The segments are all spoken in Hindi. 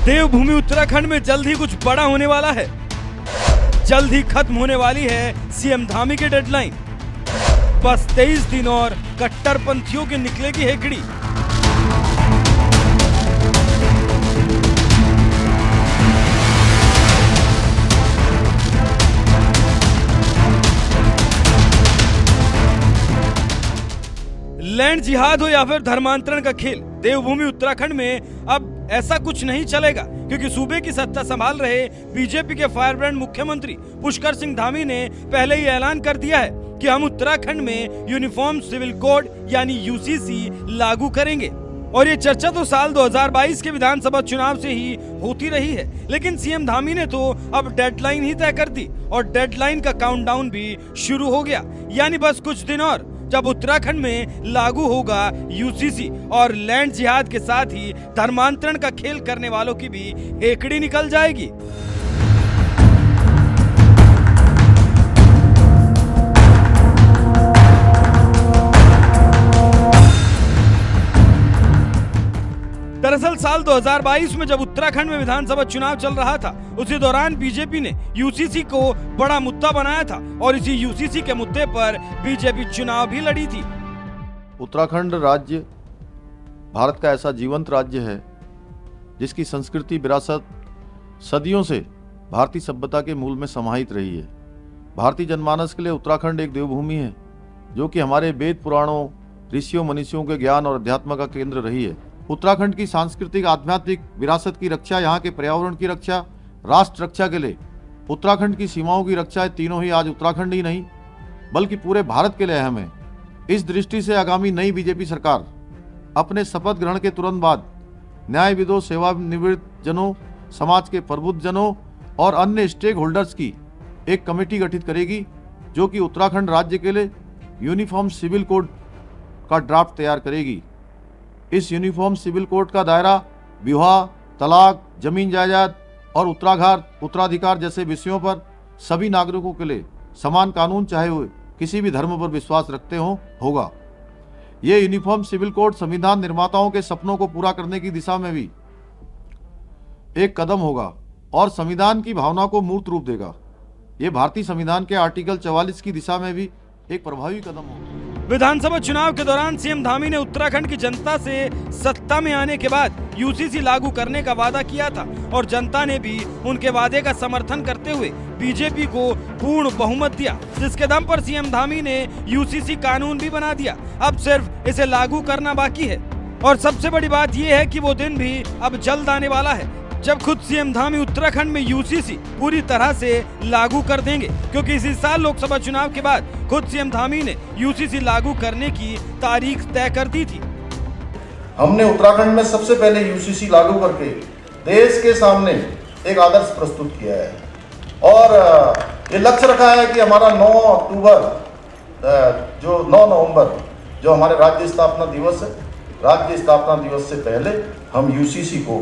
देवभूमि उत्तराखंड में जल्द ही कुछ बड़ा होने वाला है। जल्द ही खत्म होने वाली है सीएम धामी की डेडलाइन। बस 23 दिन और कट्टरपंथियों की निकलेगी हेकड़ी। लैंड जिहाद हो या फिर धर्मांतरण का खेल, देवभूमि उत्तराखंड में अब ऐसा कुछ नहीं चलेगा, क्योंकि सूबे की सत्ता संभाल रहे बीजेपी के फायरब्रांड मुख्यमंत्री पुष्कर सिंह धामी ने पहले ही ऐलान कर दिया है कि हम उत्तराखंड में यूनिफॉर्म सिविल कोड यानी यूसीसी लागू करेंगे। और ये चर्चा तो साल 2022 के विधानसभा चुनाव से ही होती रही है, लेकिन सीएम धामी ने तो अब डेडलाइन ही तय कर दी और डेडलाइन का काउंटडाउन भी शुरू हो गया। यानी बस कुछ दिन और जब उत्तराखंड में लागू होगा यूसीसी और लैंड जिहाद के साथ ही धर्मांतरण का खेल करने वालों की भी हेकड़ी निकल जाएगी। दरअसल साल 2022 में जब उत्तराखंड में विधानसभा चुनाव चल रहा था, उसी दौरान बीजेपी ने यूसीसी को बड़ा मुद्दा बनाया था और इसी यूसीसी के मुद्दे पर बीजेपी चुनाव भी लड़ी थी। उत्तराखंड राज्य भारत का ऐसा जीवंत राज्य है जिसकी संस्कृति विरासत सदियों से भारतीय सभ्यता के मूल में समाहित रही है। भारतीय जनमानस के लिए उत्तराखंड एक देवभूमि है, जो कि हमारे वेद पुराणों, ऋषियों मनीषियों के ज्ञान और अध्यात्म का केंद्र रही है। उत्तराखंड की सांस्कृतिक आध्यात्मिक विरासत की रक्षा, यहाँ के पर्यावरण की रक्षा, राष्ट्र रक्षा के लिए उत्तराखंड की सीमाओं की रक्षा, तीनों ही आज उत्तराखंड ही नहीं बल्कि पूरे भारत के लिए अहम है। इस दृष्टि से आगामी नई बीजेपी सरकार अपने शपथ ग्रहण के तुरंत बाद न्यायविदों, सेवानिवृत्त जनों, समाज के प्रबुद्ध जनों और अन्य स्टेक होल्डर्स की एक कमेटी गठित करेगी, जो कि उत्तराखंड राज्य के लिए यूनिफॉर्म सिविल कोड का ड्राफ्ट तैयार करेगी। इस यूनिफॉर्म सिविल कोड का दायरा विवाह, तलाक, जमीन जायदाद और उत्तराधिकार जैसे विषयों पर सभी नागरिकों के लिए समान कानून, चाहे वे किसी भी धर्म पर विश्वास रखते हों, होगा। ये यूनिफॉर्म सिविल कोड संविधान निर्माताओं के सपनों को पूरा करने की दिशा में भी एक कदम होगा और संविधान की भावना को मूर्त रूप देगा। ये भारतीय संविधान के आर्टिकल 44 की दिशा में भी एक प्रभावी कदम होगा। विधानसभा चुनाव के दौरान सीएम धामी ने उत्तराखंड की जनता से सत्ता में आने के बाद यूसीसी लागू करने का वादा किया था और जनता ने भी उनके वादे का समर्थन करते हुए बीजेपी को पूर्ण बहुमत दिया, जिसके दम पर सीएम धामी ने यूसीसी कानून भी बना दिया। अब सिर्फ इसे लागू करना बाकी है और सबसे बड़ी बात यह है कि वो दिन भी अब जल्द आने वाला है जब खुद सीएम धामी उत्तराखंड में यूसीसी पूरी तरह से लागू कर देंगे, क्योंकि इसी साल लोकसभा चुनाव के बाद खुद सीएम धामी ने यूसीसी लागू करने की तारीख तय कर दी थी। हमने उत्तराखंड में सबसे पहले यूसीसी लागू करके देश के सामने एक आदर्श प्रस्तुत किया है और ये लक्ष्य रखा है कि हमारा 9 नवंबर जो हमारे राज्य स्थापना दिवस है, राज्य स्थापना दिवस से पहले हम यूसीसी को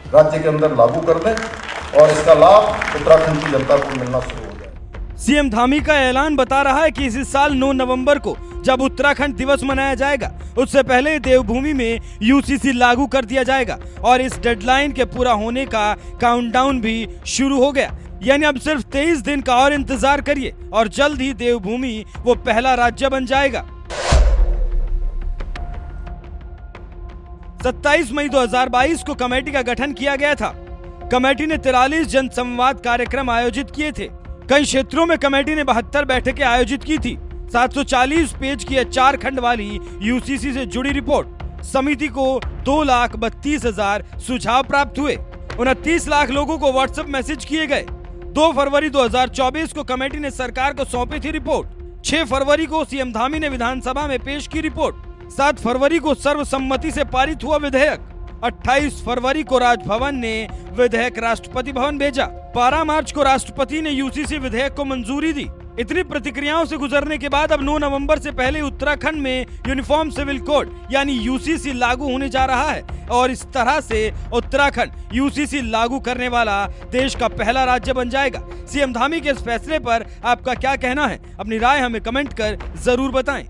राज्य के अंदर लागू कर दें और इसका लाभ उत्तराखंड की जनता को मिलना शुरू हो जाए। सीएम धामी का ऐलान बता रहा है कि इसी साल 9 नवंबर को जब उत्तराखंड दिवस मनाया जाएगा, उससे पहले देवभूमि में यूसीसी लागू कर दिया जाएगा और इस डेडलाइन के पूरा होने का काउंटडाउन भी शुरू हो गया। यानी अब सिर्फ 23 दिन का और इंतजार करिए और जल्द ही देवभूमि वो पहला राज्य बन जाएगा। 27 मई 2022 को कमेटी का गठन किया गया था। कमेटी ने 43 जन संवाद कार्यक्रम आयोजित किए थे। कई क्षेत्रों में कमेटी ने 72 बैठकें आयोजित की थी। 740 पेज की 4 खंड वाली यूसीसी से जुड़ी रिपोर्ट समिति को 2,32,000 सुझाव प्राप्त हुए। 29 लाख लोगों को व्हाट्सएप मैसेज किए गए। 2 फरवरी 2024 को कमेटी ने सरकार को सौंपी थी रिपोर्ट। 6 फरवरी को सीएम धामी ने विधानसभा में पेश की रिपोर्ट। 7 फरवरी को सर्वसम्मति से पारित हुआ विधेयक। 28 फरवरी को राजभवन ने विधेयक राष्ट्रपति भवन भेजा। 12 मार्च को राष्ट्रपति ने यूसीसी विधेयक को मंजूरी दी। इतनी प्रतिक्रियाओं से गुजरने के बाद अब 9 नवंबर से पहले उत्तराखंड में यूनिफॉर्म सिविल कोड यानी यूसीसी लागू होने जा रहा है और इस तरह से उत्तराखंड यूसीसी लागू करने वाला देश का पहला राज्य बन जाएगा। सीएम धामी के इस फैसले पर आपका क्या कहना है? अपनी राय हमें कमेंट कर जरूर बताएं।